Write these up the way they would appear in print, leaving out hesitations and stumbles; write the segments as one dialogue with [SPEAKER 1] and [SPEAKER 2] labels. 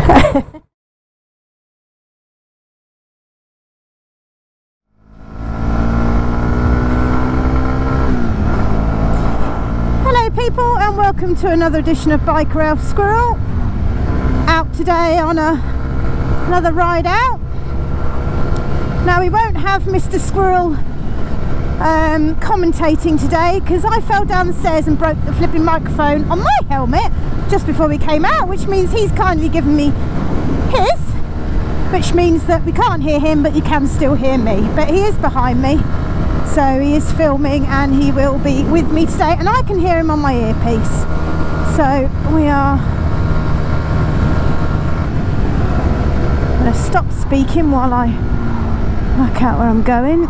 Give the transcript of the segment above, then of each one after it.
[SPEAKER 1] Hello people, and welcome to another edition of MrElfSquirrel. Out today on another ride out. Now we won't have Mr. Squirrel commentating today because I fell down the stairs and broke the flipping microphone on my helmet just before we came out, which means he's kindly given me his, which means that we can't hear him but you can still hear me. But he is behind me, so he is filming and he will be with me today, and I can hear him on my earpiece. So we are going to stop speaking while I work out where I'm going.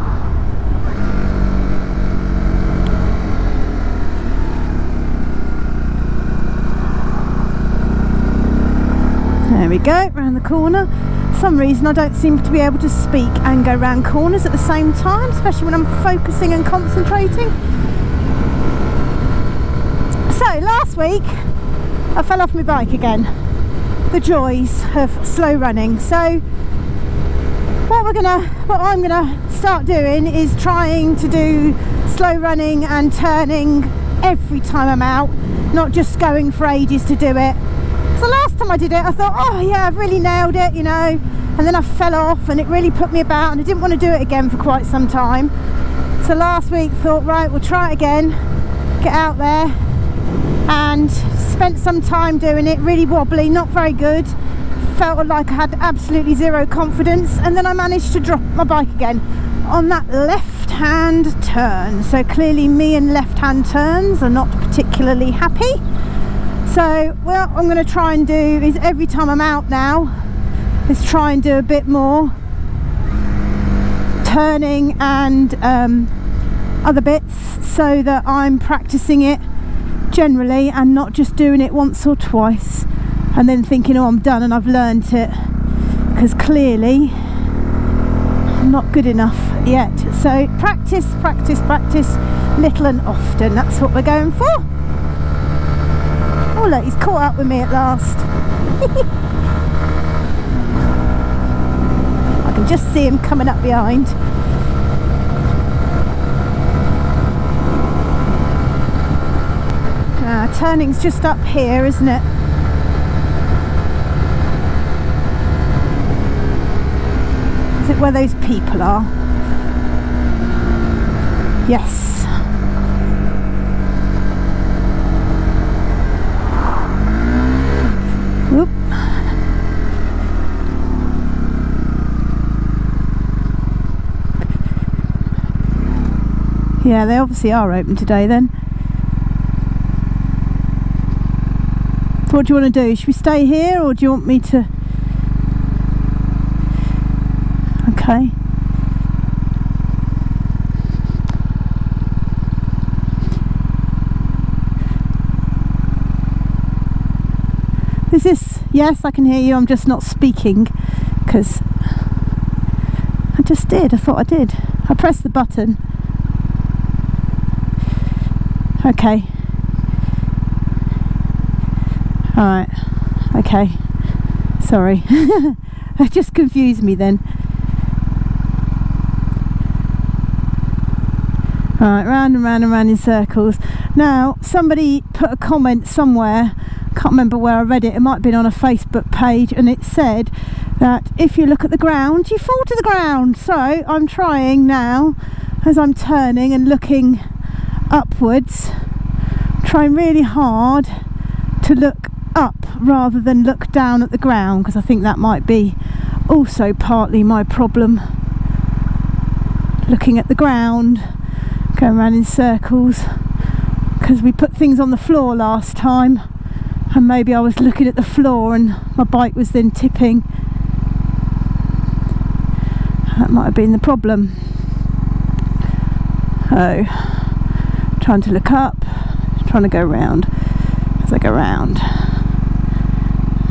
[SPEAKER 1] There we go, round the corner. For some reason I don't seem to be able to speak and go round corners at the same time, especially when I'm focusing and concentrating. So last week I fell off my bike again. The joys of slow running. So what I'm gonna start doing is trying to do slow running and turning every time I'm out, not just going for ages to do it. So last time I did it I thought, oh yeah, I've really nailed it, you know, and then I fell off and it really put me about and I didn't want to do it again for quite some time. So last week thought, right, we'll try it again, get out there, and spent some time doing it, really wobbly, not very good, felt like I had absolutely zero confidence, and then I managed to drop my bike again on that left hand turn. So clearly me and left hand turns are not particularly happy. So what I'm going to try and do is every time I'm out now is try and do a bit more turning and other bits, so that I'm practicing it generally and not just doing it once or twice and then thinking, oh, I'm done and I've learnt it, because clearly I'm not good enough yet. So practice, little and often, that's what we're going for. Oh look, he's caught up with me at last. I can just see him coming up behind. Turning's just up here, isn't it? Is it where those people are? Yes. Whoop. Yeah, they obviously are open today then. So what do you want to do? Should we stay here or do you want me to? Okay. Is this? Yes, I can hear you. I'm just not speaking because I just did. I thought I did. I pressed the button. Okay. Alright. Okay. Sorry. That just confused me then. Alright, round and round and round in circles. Now, somebody put a comment somewhere, can't remember where I read it, it might have been on a Facebook page, and it said that if you look at the ground, you fall to the ground. So I'm trying now, as I'm turning and looking upwards, trying really hard to look up rather than look down at the ground, because I think that might be also partly my problem. Looking at the ground, going around in circles, because we put things on the floor last time and maybe I was looking at the floor and my bike was then tipping. That might have been the problem. Oh, trying to look up, trying to go round as I go round.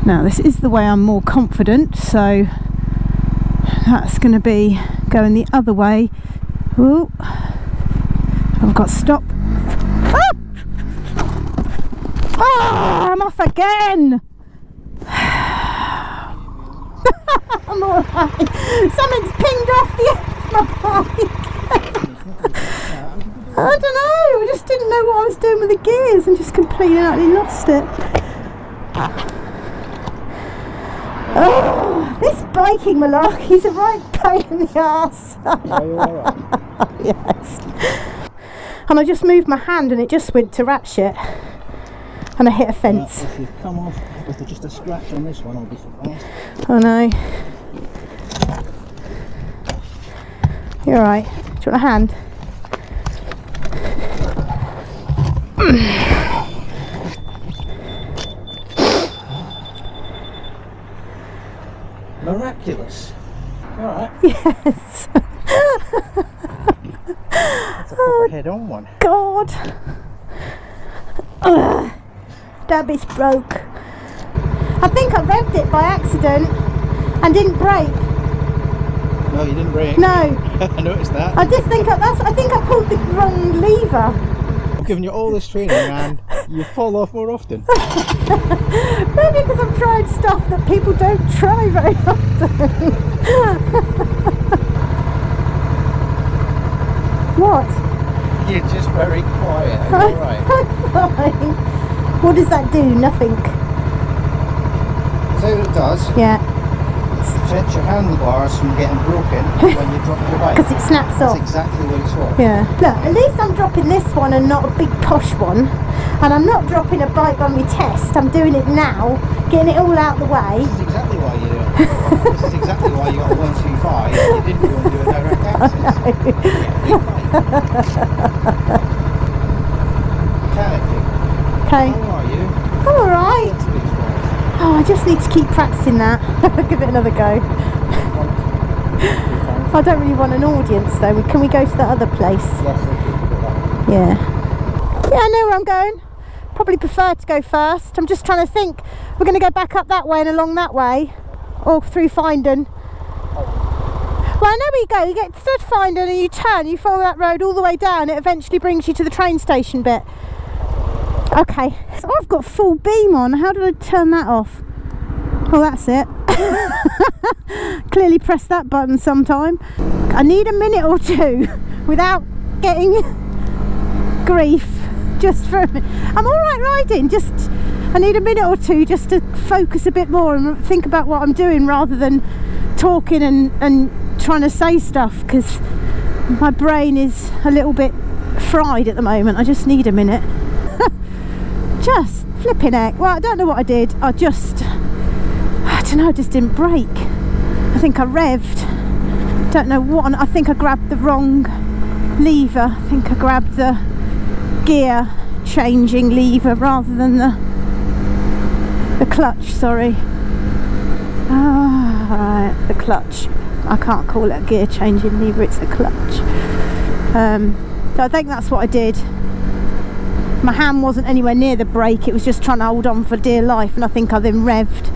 [SPEAKER 1] Now this is the way I'm more confident, so that's going to be going the other way. Ooh, I've got to stop. Ah! Oh, I'm off again. I'm alright. Something's pinged off the end of my bike. I don't know, I just didn't know what I was doing with the gears and just completely and utterly lost it. Oh, this biking malarkey's a right pain in the arse.
[SPEAKER 2] Are you alright?
[SPEAKER 1] Yes. And I just moved my hand and it just went to rat shit. And I hit a fence.
[SPEAKER 2] If you've come off with just a scratch on this one, I'll be surprised.
[SPEAKER 1] Oh no. You're alright. Do you want a hand?
[SPEAKER 2] Miraculous. You alright?
[SPEAKER 1] Yes.
[SPEAKER 2] That's a proper head-on one.
[SPEAKER 1] God. Ugh. That bit's broke. I think I revved it by accident and didn't brake.
[SPEAKER 2] No, you didn't brake.
[SPEAKER 1] No.
[SPEAKER 2] I noticed that.
[SPEAKER 1] I just think I think I pulled the wrong lever.
[SPEAKER 2] I've given you all this training and you fall off more often.
[SPEAKER 1] Maybe because I've tried stuff that people don't try very often. What?
[SPEAKER 2] You're just very quiet. Are you alright?
[SPEAKER 1] I'm fine. What does that do? Nothing.
[SPEAKER 2] So what it does,
[SPEAKER 1] Yeah.
[SPEAKER 2] prevents your handlebars from getting broken when you drop your bike.
[SPEAKER 1] Because it snaps
[SPEAKER 2] That's
[SPEAKER 1] off.
[SPEAKER 2] exactly what it's for.
[SPEAKER 1] Yeah. Look, at least I'm dropping this one and not a big posh one. And I'm not dropping a bike on my test. I'm doing it now, getting it all out the way.
[SPEAKER 2] This is exactly why you do it. This is exactly why you got a 125. You didn't go and do a direct access. Mechanically.
[SPEAKER 1] Okay.
[SPEAKER 2] How are you?
[SPEAKER 1] I'm alright. Oh, I just need to keep practicing that. Give it another go. I don't really want an audience though. Can we go to that other place?
[SPEAKER 2] Yes,
[SPEAKER 1] Yeah. Yeah, I know where I'm going. Probably prefer to go first. I'm just trying to think. We're going to go back up that way and along that way. Or through Findon. Well, I know where you go. You get through Findon and you turn. You follow that road all the way down. It eventually brings you to the train station bit. Okay. So I've got full beam on. How did I turn that off? Oh, that's it. Clearly press that button sometime. I need a minute or two without getting grief. Just for a minute. I'm alright riding, just I need a minute or two just to focus a bit more and think about what I'm doing rather than talking and trying to say stuff, because my brain is a little bit fried at the moment. I just need a minute. Just flipping heck. Well, I don't know what I did. I don't know, I just didn't brake. I think I revved. Don't know what. I think I grabbed the wrong lever. I think I grabbed the gear changing lever rather than the clutch, sorry. Right, the clutch. I can't call it a gear changing lever, it's a clutch. So I think that's what I did. My hand wasn't anywhere near the brake, it was just trying to hold on for dear life, and I think I then revved.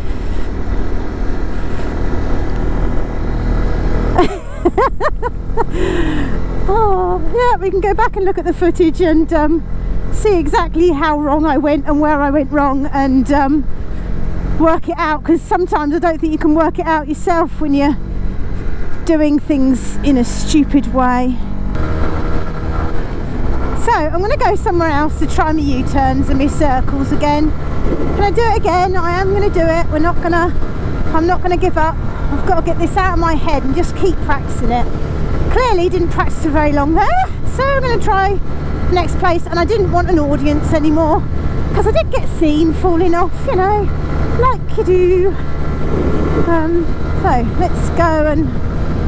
[SPEAKER 1] Oh, yeah, we can go back and look at the footage and see exactly how wrong I went and where I went wrong, and work it out, because sometimes I don't think you can work it out yourself when you're doing things in a stupid way. So I'm going to go somewhere else to try my U-turns and my circles again. Can I do it again? I am going to do it. I'm not going to give up. I've got to get this out of my head and just keep practicing it. Clearly didn't practice for very long there, so I'm going to try next place. And I didn't want an audience anymore because I did get seen falling off, you know, like you do. So let's go and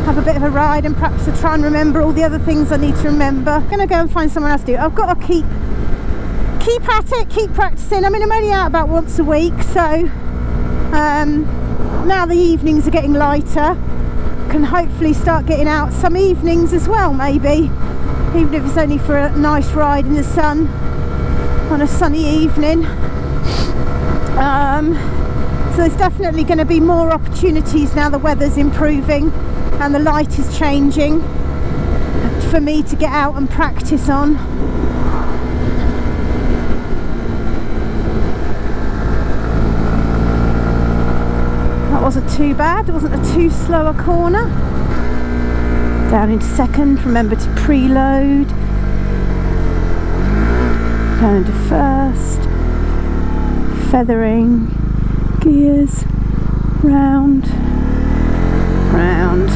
[SPEAKER 1] have a bit of a ride, and perhaps to try and remember all the other things I need to remember. I'm going to go and find someone else to do it. I've got to keep at it, keep practicing. I mean, I'm only out about once a week, so now the evenings are getting lighter, can hopefully start getting out some evenings as well, maybe, even if it's only for a nice ride in the sun on a sunny evening. So there's definitely going to be more opportunities now the weather's improving and the light is changing for me to get out and practice on. wasn't too bad. It wasn't a too slow a corner. Down into second, remember to preload. Down into first. Feathering. Gears. Round. Round.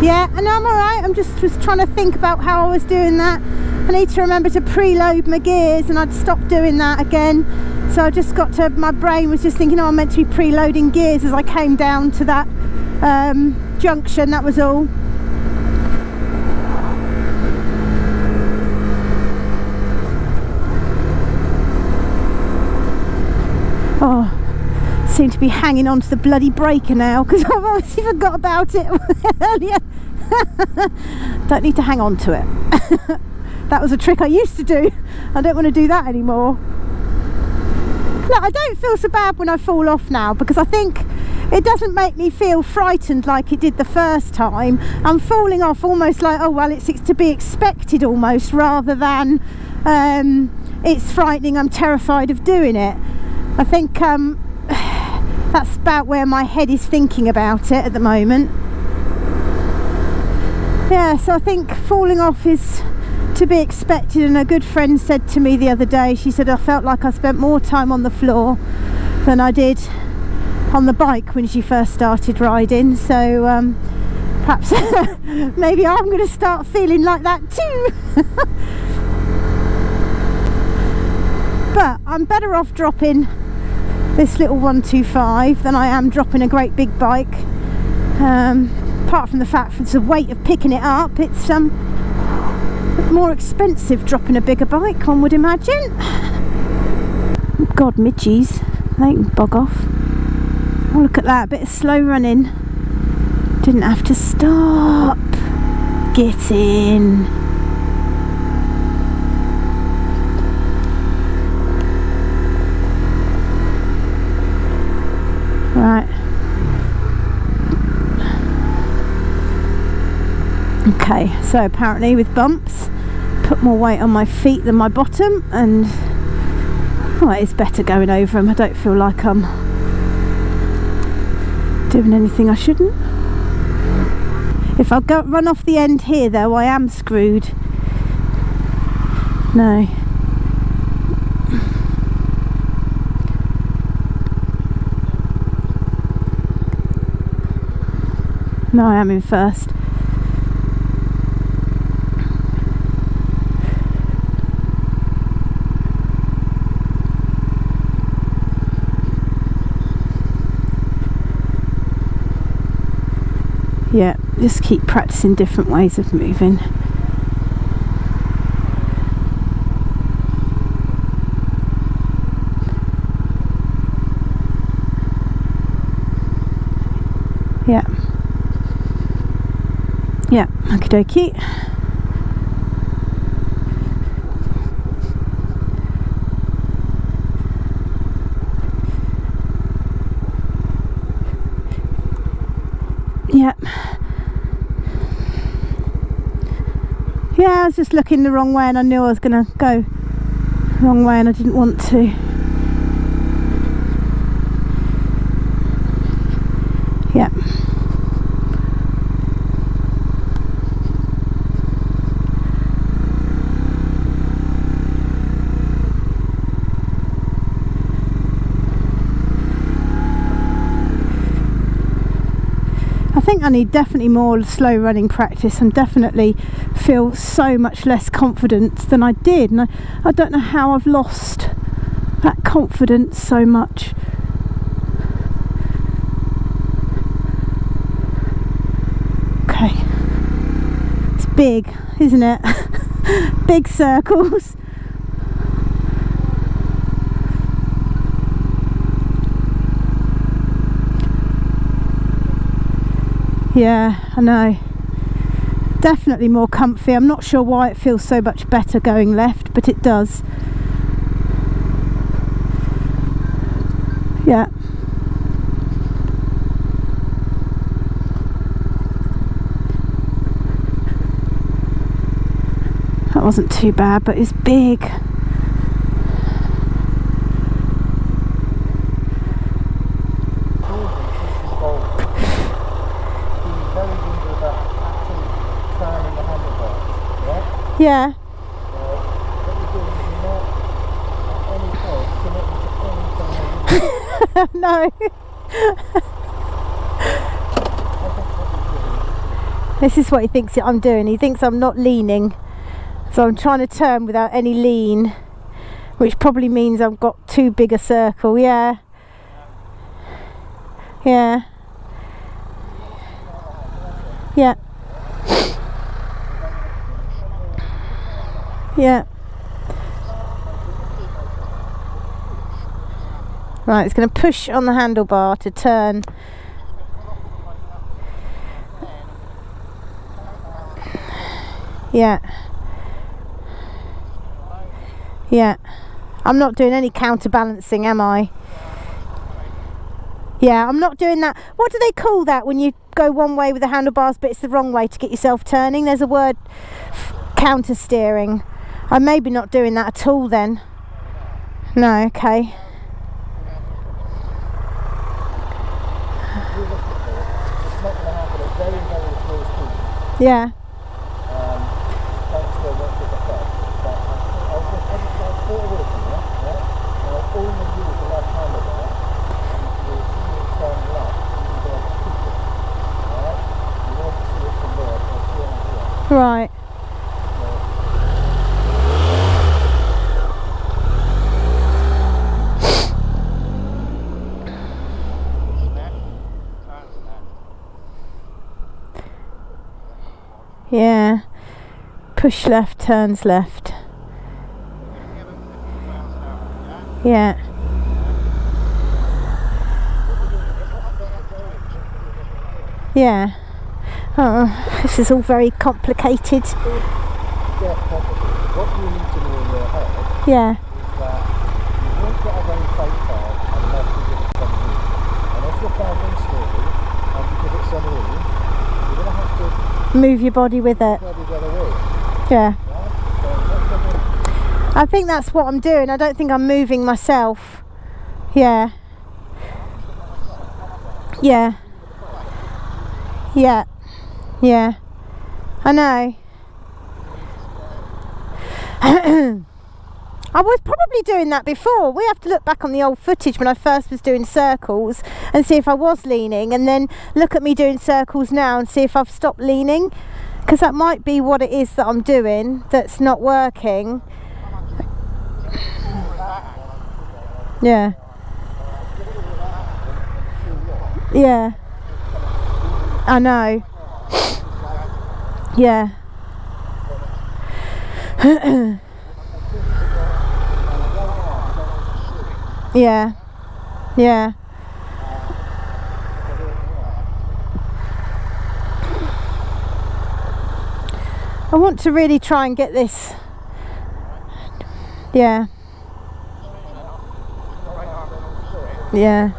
[SPEAKER 1] Yeah, and I'm alright. I'm just was trying to think about how I was doing that. I need to remember to preload my gears, and I'd stopped doing that again. So I just got to, my brain was just thinking, oh, I'm meant to be preloading gears as I came down to that junction, that was all. Oh, seem to be hanging on to the bloody breaker now because I've obviously forgot about it earlier. Don't need to hang on to it. That was a trick I used to do. I don't want to do that anymore. Look, I don't feel so bad when I fall off now because I think it doesn't make me feel frightened like it did the first time. I'm falling off almost like, oh well, it's to be expected almost, rather than it's frightening, I'm terrified of doing it. I think that's about where my head is thinking about it at the moment. Yeah, so I think falling off is to be expected, and a good friend said to me the other day, she said I felt like I spent more time on the floor than I did on the bike when she first started riding, so perhaps maybe I'm going to start feeling like that too. But I'm better off dropping this little 125 than I am dropping a great big bike. Apart from the fact for the weight of picking it up, it's more expensive dropping a bigger bike, one would imagine. God, midgies, they can bog off. Oh, look at that, a bit of slow running. Didn't have to stop. Get in. Right. Okay, so apparently with bumps, put more weight on my feet than my bottom, and well, it's better going over them. I don't feel like I'm doing anything I shouldn't. If I run off the end here though, I am screwed. No. No, I am in first. Yeah, just keep practicing different ways of moving. Yeah. Yeah, okie dokie. Yeah. Yeah, I was just looking the wrong way and I knew I was going to go the wrong way and I didn't want to. Yeah. I think I need definitely more slow running practice and definitely feel so much less confidence than I did, and I don't know how I've lost that confidence so much. Okay, it's big, isn't it? Big circles. Yeah, I know. Definitely more comfy. I'm not sure why it feels so much better going left, but it does. Yeah. That wasn't too bad, but it's big. Yeah. No. This is what he thinks I'm doing. He thinks I'm not leaning. So I'm trying to turn without any lean, which probably means I've got too big a circle. Yeah. Yeah. Yeah. Yeah. Right, it's going to push on the handlebar to turn. Yeah. Yeah. I'm not doing any counterbalancing, am I? Yeah, I'm not doing that. What do they call that when you go one way with the handlebars but it's the wrong way to get yourself turning? There's a word, counter steering. I'm maybe not doing that at all then. No, okay. Yeah. Right. Yeah. Push left, turns left. Yeah. Yeah. Oh, this is all very complicated.
[SPEAKER 2] What you need to know in your head
[SPEAKER 1] Yeah.
[SPEAKER 2] is that you won't get a very tight car unless you give it some room. And if you're travelling slowly and you give it some room, you're going to have to
[SPEAKER 1] Move your body with it.
[SPEAKER 2] the other way.
[SPEAKER 1] Yeah.
[SPEAKER 2] So
[SPEAKER 1] I think that's what I'm doing. I don't think I'm moving myself. Yeah. Yeah. Yeah. Yeah. I know. I was probably doing that before. We have to look back on the old footage when I first was doing circles and see if I was leaning, and then look at me doing circles now and see if I've stopped leaning, because that might be what it is that I'm doing that's not working. Yeah. Yeah. I know. Yeah. Yeah. Yeah. I want to really try and get this. Yeah. Yeah.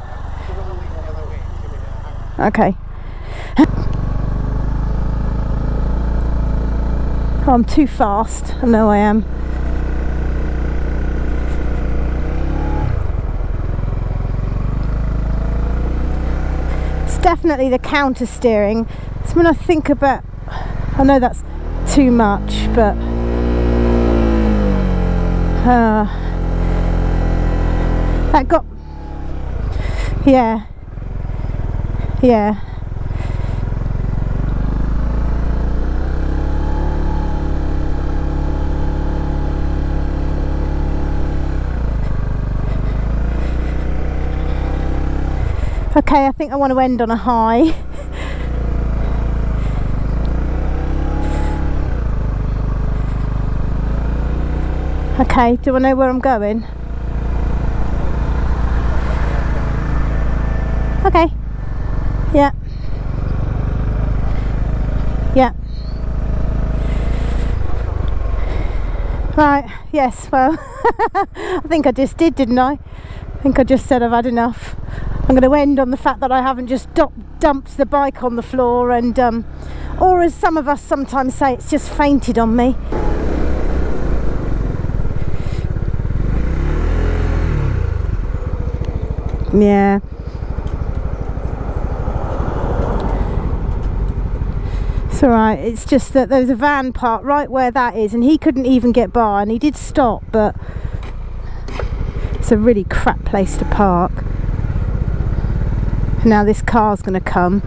[SPEAKER 1] Okay. Oh, I'm too fast. I know I am. It's definitely the counter steering. It's when I think about, I know that's too much, but that got, yeah, yeah. Okay, I think I want to end on a high. Okay, do I know where I'm going? Okay. Yeah. Yeah. Right, yes, well, I think I just did, didn't I? I think I just said I've had enough. I'm going to end on the fact that I haven't just dumped the bike on the floor and, or as some of us sometimes say, it's just fainted on me. Yeah. It's alright, it's just that there's a van parked right where that is, and he couldn't even get by, and he did stop, but it's a really crap place to park. Now this car's going to come.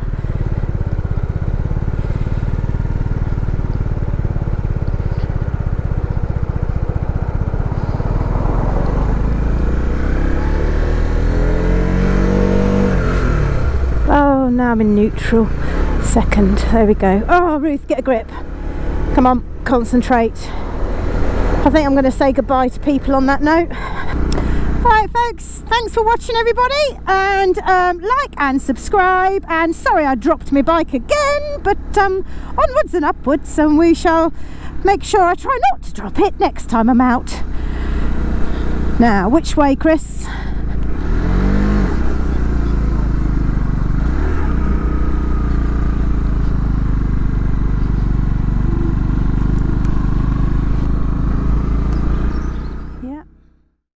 [SPEAKER 1] Oh, now I'm in neutral. Second, there we go. Oh, Ruth, get a grip. Come on, concentrate. I think I'm going to say goodbye to people on that note. Alright folks, thanks for watching everybody, and like and subscribe, and sorry I dropped my bike again, but onwards and upwards, and we shall make sure I try not to drop it next time I'm out. Now, which way, Chris?